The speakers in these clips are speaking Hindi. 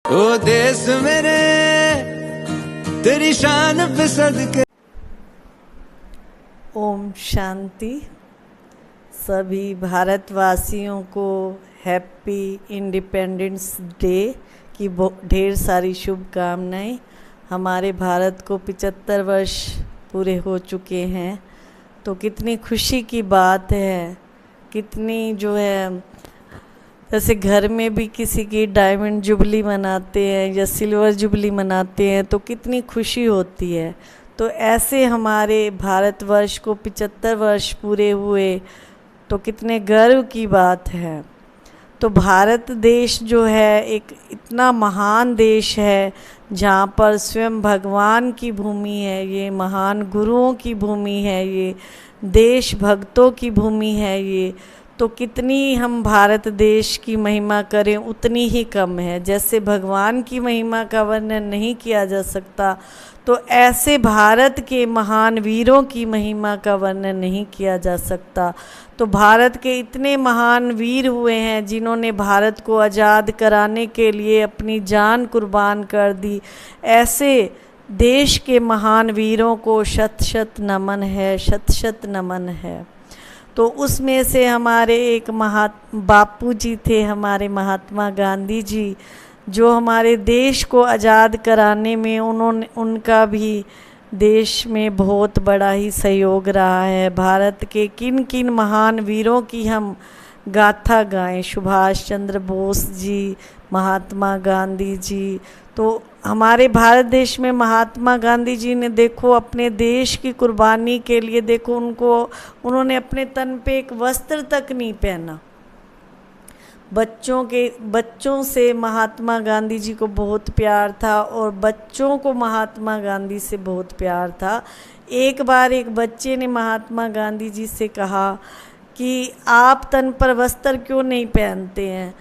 ओ देश मेरे तेरी शान पे सदके। ओम शांति। सभी भारतवासियों को हैप्पी इंडिपेंडेंस डे की ढेर सारी शुभकामनाएं। हमारे भारत को 75 वर्ष पूरे हो चुके हैं, तो कितनी खुशी की बात है। कितनी जो है, जैसे घर में भी किसी की डायमंड जुबली मनाते हैं या सिल्वर जुबली मनाते हैं तो कितनी खुशी होती है। तो ऐसे हमारे भारतवर्ष को 75 वर्ष पूरे हुए तो कितने गर्व की बात है। तो भारत देश जो है एक इतना महान देश है जहाँ पर स्वयं भगवान की भूमि है, ये महान गुरुओं की भूमि है, ये देश भक्तों की भूमि है ये। तो कितनी हम भारत देश की महिमा करें उतनी ही कम है। जैसे भगवान की महिमा का वर्णन नहीं किया जा सकता, तो ऐसे भारत के महान वीरों की महिमा का वर्णन नहीं किया जा सकता। तो भारत के इतने महान वीर हुए हैं जिन्होंने भारत को आज़ाद कराने के लिए अपनी जान कुर्बान कर दी। ऐसे देश के महान वीरों को शत शत नमन है, शत शत नमन है। तो उसमें से हमारे एक बापू जी थे, हमारे महात्मा गांधी जी, जो हमारे देश को आज़ाद कराने में उनका भी देश में बहुत बड़ा ही सहयोग रहा है। भारत के किन किन महान वीरों की हम गाथा गाएं, सुभाष चंद्र बोस जी, महात्मा गांधी जी। तो हमारे भारत देश में महात्मा गांधी जी ने देखो अपने देश की कुर्बानी के लिए, देखो उन्होंने अपने तन पे एक वस्त्र तक नहीं पहना। बच्चों से महात्मा गांधी जी को बहुत प्यार था और बच्चों को महात्मा गांधी से बहुत प्यार था। एक बार एक बच्चे ने महात्मा गांधी जी से कहा कि आप तन पर वस्त्र क्यों नहीं पहनते हैं।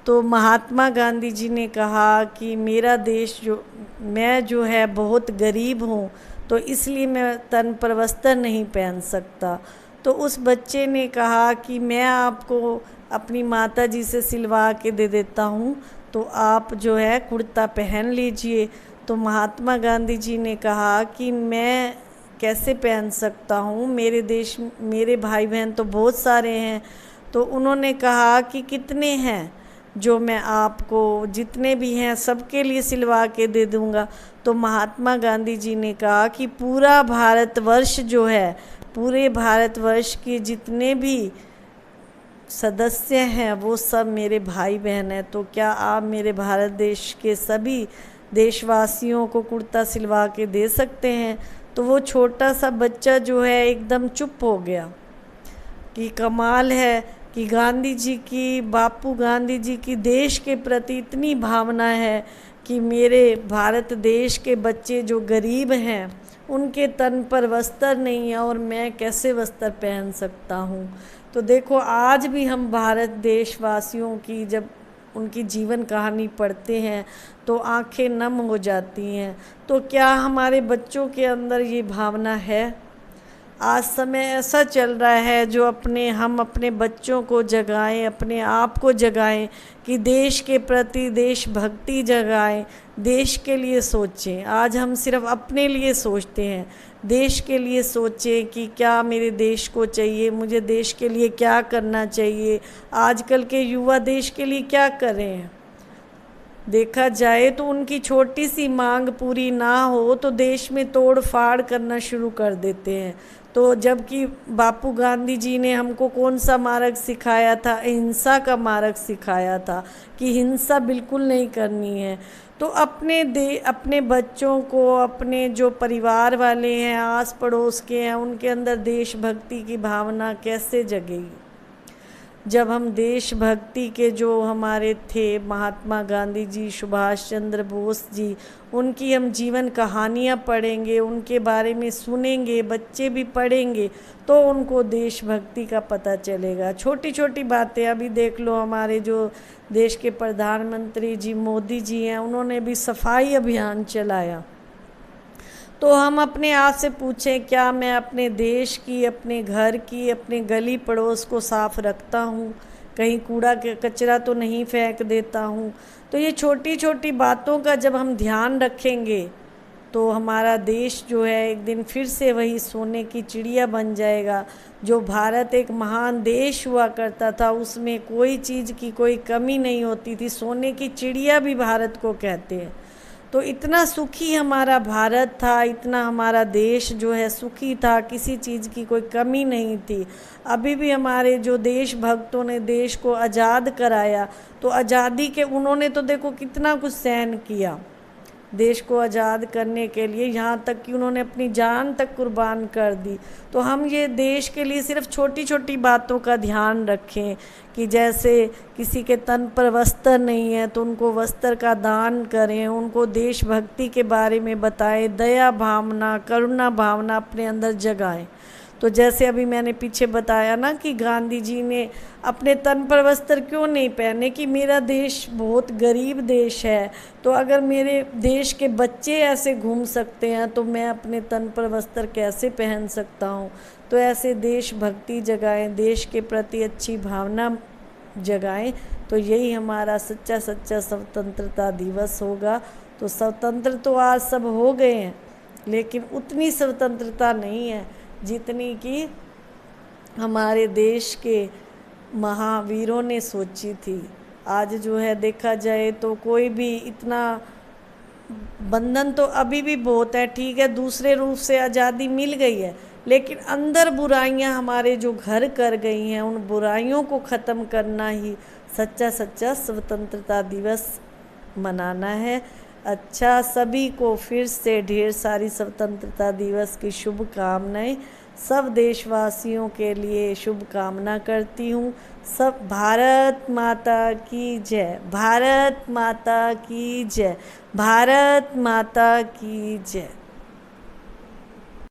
तो महात्मा गांधी जी ने कहा कि मेरा देश मैं जो है बहुत गरीब हूँ, तो इसलिए मैं तन पर वस्त्र नहीं पहन सकता। तो उस बच्चे ने कहा कि मैं आपको अपनी माता जी से सिलवा के दे देता हूँ, तो आप जो है कुर्ता पहन लीजिए। तो महात्मा गांधी जी ने कहा कि मैं कैसे पहन सकता हूँ, मेरे देश मेरे भाई बहन तो बहुत सारे हैं। तो उन्होंने कहा कि कितने हैं जो मैं आपको, जितने भी हैं सबके लिए सिलवा के दे दूँगा। तो महात्मा गांधी जी ने कहा कि पूरा भारतवर्ष जो है, पूरे भारतवर्ष के जितने भी सदस्य हैं वो सब मेरे भाई बहन हैं। तो क्या आप मेरे भारत देश के सभी देशवासियों को कुर्ता सिलवा के दे सकते हैं। तो वो छोटा सा बच्चा जो है एकदम चुप हो गया। कि कमाल है कि बापू गांधी जी की देश के प्रति इतनी भावना है कि मेरे भारत देश के बच्चे जो गरीब हैं उनके तन पर वस्त्र नहीं है और मैं कैसे वस्त्र पहन सकता हूँ। तो देखो आज भी हम भारत देशवासियों की जब उनकी जीवन कहानी पढ़ते हैं तो आंखें नम हो जाती हैं। तो क्या हमारे बच्चों के अंदर ये भावना है। आज समय ऐसा चल रहा है जो हम अपने बच्चों को जगाएं, अपने आप को जगाएं कि देश के प्रति देशभक्ति जगाएं, देश के लिए सोचें। आज हम सिर्फ अपने लिए सोचते हैं, देश के लिए सोचें कि क्या मेरे देश को चाहिए, मुझे देश के लिए क्या करना चाहिए। आजकल के युवा देश के लिए क्या कर रहे हैं। देखा जाए तो उनकी छोटी सी मांग पूरी ना हो तो देश में तोड़ फाड़ करना शुरू कर देते हैं। तो जबकि बापू गांधी जी ने हमको कौन सा मार्ग सिखाया था, अहिंसा का मार्ग सिखाया था कि हिंसा बिल्कुल नहीं करनी है। तो अपने बच्चों को, अपने जो परिवार वाले हैं, आस पड़ोस के हैं, उनके अंदर देशभक्ति की भावना कैसे जगेगी। जब हम देशभक्ति के जो हमारे थे महात्मा गांधी जी, सुभाष चंद्र बोस जी, उनकी हम जीवन कहानियाँ पढ़ेंगे, उनके बारे में सुनेंगे, बच्चे भी पढ़ेंगे तो उनको देशभक्ति का पता चलेगा। छोटी छोटी बातें अभी देख लो, हमारे जो देश के प्रधानमंत्री जी मोदी जी हैं, उन्होंने भी सफाई अभियान चलाया। तो हम अपने आप से पूछें, क्या मैं अपने देश की, अपने घर की, अपने गली पड़ोस को साफ़ रखता हूँ। कहीं कूड़ा कचरा तो नहीं फेंक देता हूँ। तो ये छोटी छोटी बातों का जब हम ध्यान रखेंगे तो हमारा देश जो है एक दिन फिर से वही सोने की चिड़िया बन जाएगा। जो भारत एक महान देश हुआ करता था, उसमें कोई चीज़ की कोई कमी नहीं होती थी। सोने की चिड़िया भी भारत को कहते हैं। तो इतना सुखी हमारा भारत था, इतना हमारा देश जो है सुखी था, किसी चीज़ की कोई कमी नहीं थी। अभी भी हमारे जो देशभक्तों ने देश को आज़ाद कराया, तो आज़ादी के उन्होंने तो देखो कितना कुछ सहन किया देश को आज़ाद करने के लिए, यहाँ तक कि उन्होंने अपनी जान तक कुर्बान कर दी। तो हम ये देश के लिए सिर्फ छोटी छोटी बातों का ध्यान रखें कि जैसे किसी के तन पर वस्त्र नहीं है तो उनको वस्त्र का दान करें, उनको देशभक्ति के बारे में बताएं, दया भावना, करुणा भावना अपने अंदर जगाएं। तो जैसे अभी मैंने पीछे बताया ना कि गांधी जी ने अपने तन पर वस्त्र क्यों नहीं पहने, कि मेरा देश बहुत गरीब देश है, तो अगर मेरे देश के बच्चे ऐसे घूम सकते हैं तो मैं अपने तन पर वस्त्र कैसे पहन सकता हूँ। तो ऐसे देशभक्ति जगाएं, देश के प्रति अच्छी भावना जगाएं, तो यही हमारा सच्चा स्वतंत्रता दिवस होगा। तो स्वतंत्र तो आज सब हो गए हैं, लेकिन उतनी स्वतंत्रता नहीं है जितनी कि हमारे देश के महावीरों ने सोची थी। आज जो है देखा जाए तो कोई भी इतना बंधन तो अभी भी बहुत है, ठीक है, दूसरे रूप से आज़ादी मिल गई है, लेकिन अंदर बुराइयां हमारे जो घर कर गई हैं, उन बुराइयों को ख़त्म करना ही सच्चा स्वतंत्रता दिवस मनाना है। अच्छा, सभी को फिर से ढेर सारी स्वतंत्रता दिवस की शुभकामनाएं। सब देशवासियों के लिए शुभकामना करती हूँ। सब भारत माता की जय, भारत माता की जय, भारत माता की जय।